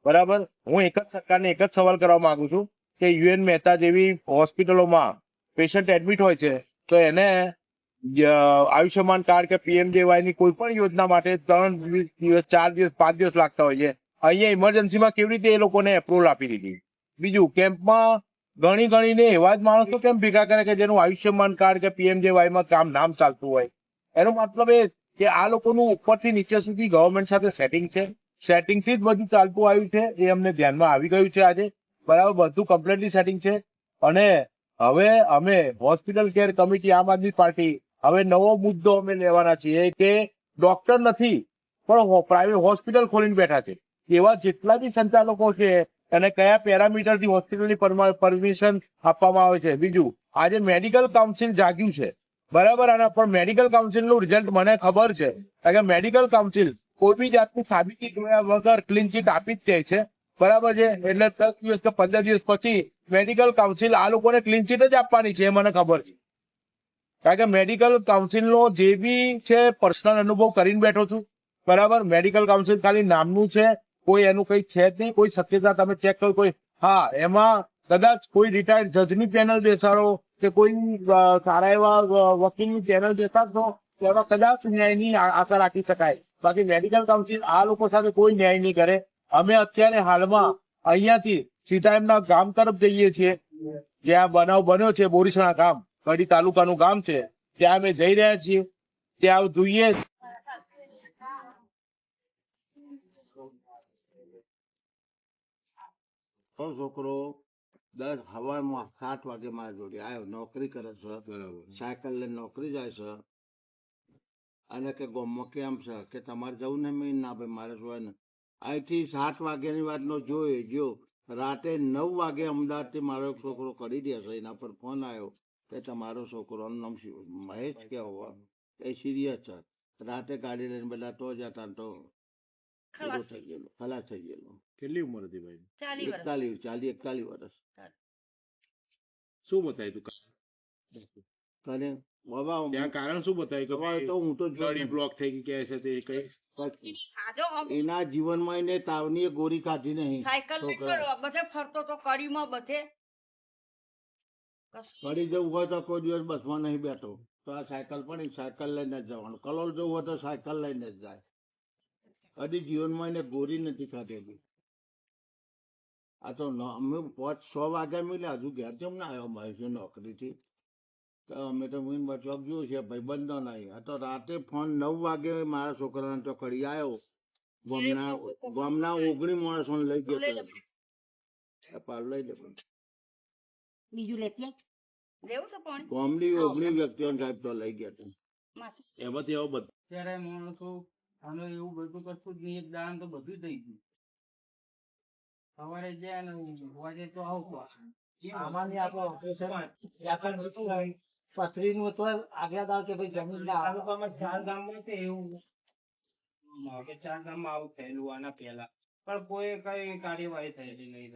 બરાબર. હું એક જ સરકારને એક જ સવાલ કરવા માંગુ છું કે યુએન મહેતા જેવી હોસ્પિટલોમાં પેશન્ટ એડમિટ હોય છે તો એને આયુષ્યમાન કાર્ડ કે પીએમજેવાય ની કોઈ પણ યોજના માટે 3 દિવસ 4 દિવસ 5 દિવસ લાગતા હોય છે. અહીંયા ઇમરજન્સીમાં કેવી રીતે એ લોકોને એપ્રુવલ આપી દીધી? બીજું, કેમ્પમાં ગણીને એવા જ માણસો કેમ ભેગા કરે કે જેનું આયુષ્યમાન કાર્ડ કે પીએમજેવાયમાં નામ ચાલતું હોય? એનો મતલબ એ કે આ લોકોનું ઉપરથી નીચે સુધી ગવર્મેન્ટ સાથે સેટિંગ છે. સેટિંગથી જ બધું ચાલતું આવ્યું છે. એ અમને ધ્યાનમાં આવી ગયું છે આજે. બરાબર, બધું કમ્પ્લીટલી સેટિંગ છે. અને હવે અમે હોસ્પિટલ કેર કમિટી આમ આદમી પાર્ટી હવે નવો મુદ્દો અમે લેવાના છીએ કે ડોક્ટર નથી પણ પ્રાઇવેટ હોસ્પિટલ ખોલીને બેઠા છે. એવા જેટલા બી સંચાલકો છે એને કયા પેરામીટરથી હોસ્પિટલની પરમિશન આપવામાં આવે છે. બીજું, આજે મેડિકલ કાઉન્સિલ જાગ્યું છે. બરાબર, આના પણ મેડિકલ કાઉન્સિલનું રિઝલ્ટ મને ખબર છે. કારણ કે મેડિકલ કાઉન્સિલ કોઈ બી જાતની સાબિતી જોયા વગર ક્લીન ચીટ આપી જ દે છે. બરાબર છે. એટલે 10 દિવસ કે 15 દિવસ પછી મેડિકલ કાઉન્સિલ આ લોકોને ક્લીન ચીટ જ આપવાની છે, એ મને ખબર છે. કારણ કે મેડિકલ કાઉન્સિલનો જે બી છે પર્સનલ અનુભવ કરીને બેઠો છું. બરાબર, મેડિકલ કાઉન્સિલ ખાલી નામનું છે, કોઈ એનું કઈ છે જ નહીં. કોઈ શક્યતા તમે ચેક કરો, કોઈ હા એમાં કદાચ કોઈ રિટાયર્ડ જજની પેનલ બેસાડો કે કોઈ સારા એવા વકીલની પેનલ બેસાડશો તો એમાં કદાચ ન્યાયની આશા રાખી શકાય. બાકી મેડિકલ કાઉન્સિલ આ લોકો સાથે કોઈ ન્યાય નહીં કરે. અમે અત્યારે હાલમાં અહીંયાથી સીધા એમના ગામ તરફ જઈએ છીએ. જ્યાં બનાવ બન્યો છે, બોરીસણા ગામ, કડી તાલુકાનું ગામ છે, ત્યાં અમે જઈ રહ્યા છીએ. ત્યાં જોઈએ છોકરો 7 વાગે મારા જોડે આવ્યો, નોકરી કરે છે, સાયકલ લઈને નોકરી જાય છે. અને કે ગામમાં કેમ છે કે તમારે જવું ને? મેં ના ભાઈ મારે જોવાય ને. અહીંથી 7 વાગ્યાની વાત નો જો રાતે 9 વાગે અમદાવાદથી મારો એક છોકરો કરી દે છે. એના પર ફોન આવ્યો કે તમારો છોકરો નામ મહેશ કે એ સિરિયસ છે. રાતે ગાડી લઈને બધા તો જતા તો ખલાસ થઈ ગયેલો. કેટલી ઉંમર હતી ભાઈ? 41 વર્ષ. શું બતાવ્યું કરે બાબા ત્યાં કારણ શું બતાવ્યું કે તો હું તો નળી બ્લોક થઈ ગઈ કે છે તે કઈ એના જીવનમાં એને તાવની ગોળી ખાધી નહીં. સાયકલ બધે ફરતો તો કડીમાં બધે કડી જવું હોય તો કોઈ દિવસ બસમાં નહીં બેઠો તો આ સાયકલ પડી, સાયકલ લઈને જ જવાનું. કલોલ જવું હોય તો સાયકલ લઈને જ જાય. કદી જીવનમાં એને ગોળી નથી ખાધેલી. આ તો અમે 5-6 વાગ્યા મળ્યા, હજુ ઘેર જેમ ના આવ્યો મારી નોકરીથી. અમે તો મીન ચોક જોયું છે ભાઈ, બંધો નહીં. આ તો રાતે ફોન 9 વાગે મારા છોકરાને તો કડી આવ્યો. ગામના 19 માણસો લઈ ગયો લઈ લે બીજું લેતી લેવું છે પાણી. ગામની 19 વ્યક્તિઓ સાહેબ તો લઈ ગયા હતા. એમાંથી આવો બધું ત્યારે માણસો અમે એવું બધું કશું જ નહીં. એક દાન તો બધું થઈ ગયું. સવારે જાય ને વાજે તો આવું સામાન્ય આપણું ઓપરેશન પથરીનું તો આગલા દાવ કે ભાઈ જમીન તાલુકામાં 4 ગામમાં છે એવું કે 4 ગામમાં આવું થયેલું આના પહેલા, પણ કોઈ કઈ કાર્યવાહી થયેલી નહીં.